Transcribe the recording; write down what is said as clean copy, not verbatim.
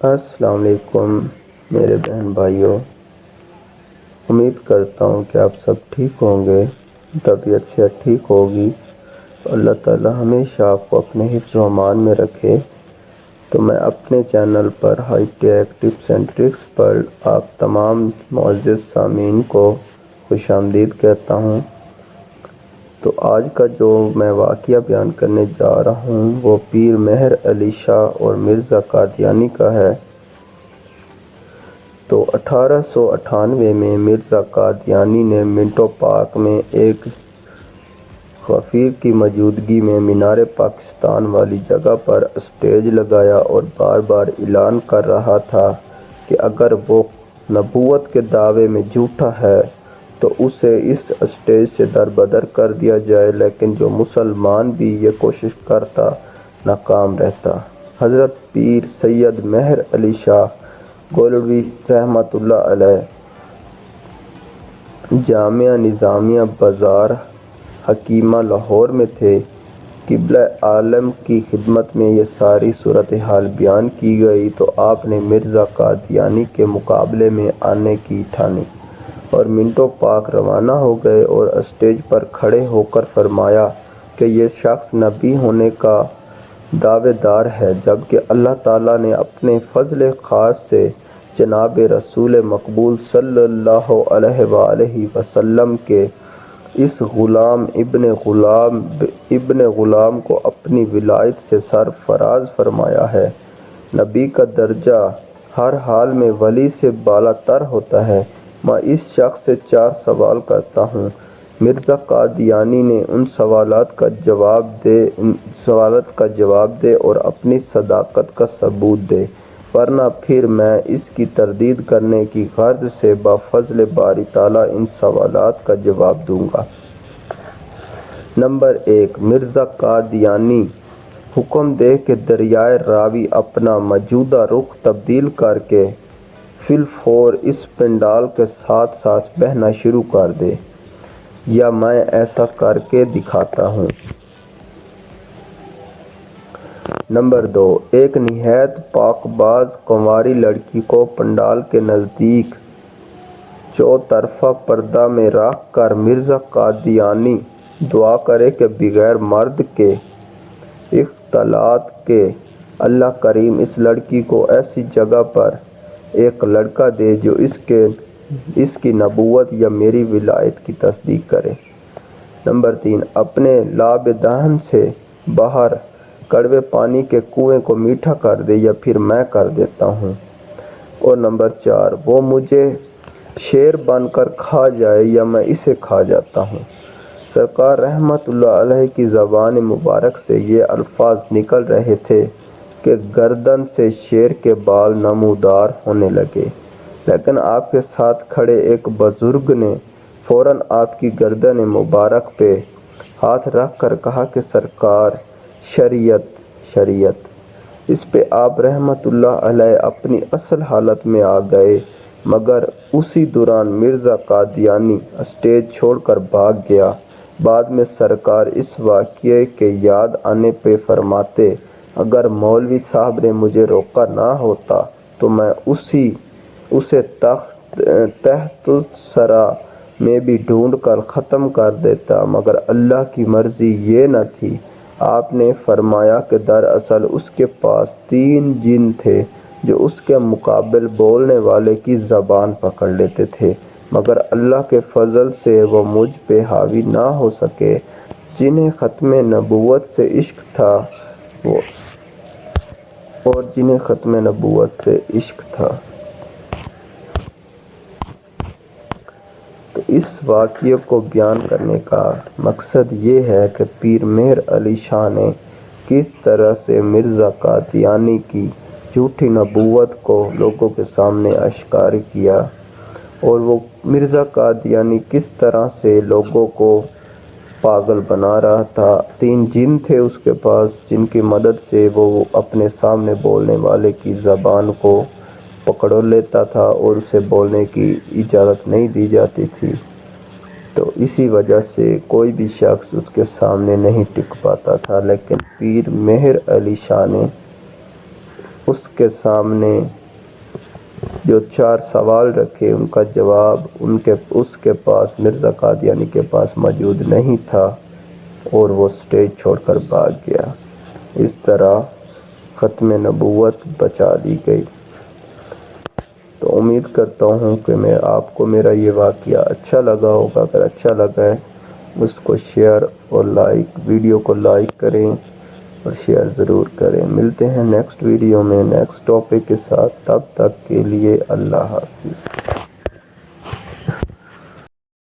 السلام علیکم میرے بہن بھائیوں، امید کرتا ہوں کہ آپ سب ٹھیک ہوں گے، طبیعت سے ٹھیک ہوگی تو اللہ تعالی ہمیشہ آپ کو اپنے حفظ و امان میں رکھے۔ تو میں اپنے channel per high tech tips and trucks per آپ تمام معزز سامعین کو خوش آمدید کہتا ہوں۔ تو آج کا جو میں واقعہ بیان کرنے جا رہا ہوں وہ پیر مہر علی شاہ اور مرزا قادیانی کا ہے۔ تو 1898 میں مرزا قادیانی نے منٹو پارک میں ایک غفیر کی موجودگی میں مینار پاکستان والی جگہ پر اسٹیج لگایا اور بار بار اعلان کر رہا تھا کہ اگر وہ نبوت کے دعوے میں جھوٹا ہے تو اسے اس اسٹیج سے دربدر کر دیا جائے، لیکن جو مسلمان بھی یہ کوشش کرتا ناکام رہتا۔ حضرت پیر سید مہر علی شاہ گولڑوی رحمۃ اللہ علیہ جامعہ نظامیہ بازار حکیمہ لاہور میں تھے۔ قبلہ عالم کی خدمت میں یہ ساری صورتحال بیان کی گئی تو آپ نے مرزا قادیانی کے مقابلے میں آنے کی ٹھانی اور منٹو پارک روانہ ہو گئے اور اسٹیج پر کھڑے ہو کر فرمایا کہ یہ شخص نبی ہونے کا دعوے دار ہے، جبکہ اللہ تعالیٰ نے اپنے فضل خاص سے جناب رسول مقبول صلی اللہ علیہ وآلہ وسلم کے اس غلام ابن غلام کو اپنی ولایت سے سرفراز فرمایا ہے۔ نبی کا درجہ ہر حال میں ولی سے بالا تر ہوتا ہے۔ میں اس شخص سے 4 سوال کرتا ہوں۔ مرزا قادیانی نے ان سوالات کا جواب دے اور اپنی صداقت کا ثبوت دے، ورنہ پھر میں اس کی تردید کرنے کی غرض سے بفضل باری تعالیٰ ان سوالات کا جواب دوں گا۔ نمبر 1، مرزا قادیانی حکم دے کہ دریائے راوی اپنا موجودہ رخ تبدیل کر کے فی الفور اس پنڈال کے ساتھ ساتھ بہنا شروع کر دے، یا میں ایسا کر کے دکھاتا ہوں۔ نمبر 2، ایک نہایت پاک باز کنواری لڑکی کو پنڈال کے نزدیک چوطرفہ پردہ میں رکھ کر مرزا قادیانی دعا کرے کہ بغیر مرد کے اختلاط کے اللہ کریم اس لڑکی کو ایسی جگہ پر ایک لڑکا دے جو اس کی نبوت یا میری ولایت کی تصدیق کرے۔ نمبر 3، اپنے لاب دہن سے باہر کڑوے پانی کے کنویں کو میٹھا کر دے، یا پھر میں کر دیتا ہوں۔ اور نمبر 4، وہ مجھے شیر بن کر کھا جائے یا میں اسے کھا جاتا ہوں۔ سرکار رحمت اللہ علیہ کی زبان مبارک سے یہ الفاظ نکل رہے تھے کہ گردن سے شیر کے بال نمودار ہونے لگے، لیکن آپ کے ساتھ کھڑے ایک بزرگ نے فوراً آپ کی گردن مبارک پہ ہاتھ رکھ کر کہا کہ سرکار شریعت۔ اس پہ آپ رحمت اللہ علیہ اپنی اصل حالت میں آ گئے، مگر اسی دوران مرزا قادیانی اسٹیج چھوڑ کر بھاگ گیا۔ بعد میں سرکار اس واقعے کے یاد آنے پہ فرماتے، اگر مولوی صاحب نے مجھے روکا نہ ہوتا تو میں اسے تحت الثری میں بھی ڈھونڈ کر ختم کر دیتا، مگر اللہ کی مرضی یہ نہ تھی۔ آپ نے فرمایا کہ دراصل اس کے پاس 3 جن تھے جو اس کے مقابل بولنے والے کی زبان پکڑ لیتے تھے، مگر اللہ کے فضل سے وہ مجھ پہ حاوی نہ ہو سکے۔ جنہیں ختم نبوت سے عشق تھا۔ تو اس واقعے کو بیان کرنے کا مقصد یہ ہے کہ پیر مہر علی شاہ نے کس طرح سے مرزا قادیانی کی جھوٹی نبوت کو لوگوں کے سامنے اشکار کیا، اور وہ مرزا قادیانی کس طرح سے لوگوں کو پاگل بنا رہا تھا۔ 3 جن تھے اس کے پاس جن کی مدد سے وہ اپنے سامنے بولنے والے کی زبان کو پکڑ لیتا تھا اور اسے بولنے کی اجازت نہیں دی جاتی تھی، تو اسی وجہ سے کوئی بھی شخص اس کے سامنے نہیں ٹک پاتا تھا۔ لیکن پیر مہر علی شاہ نے اس کے سامنے جو 4 سوال رکھے ان کا جواب اس کے پاس مرزا قادیانی کے پاس موجود نہیں تھا اور وہ سٹیج چھوڑ کر بھاگ گیا۔ اس طرح ختم نبوت بچا لی گئی۔ تو امید کرتا ہوں کہ آپ کو میرا یہ واقعہ اچھا لگا ہوگا۔ اگر اچھا لگا ہے اس کو شیئر اور ویڈیو کو لائک کریں اور شیئر ضرور کریں۔ ملتے ہیں نیکسٹ ویڈیو میں نیکسٹ ٹاپک کے ساتھ، تب تک کے لیے اللہ حافظ۔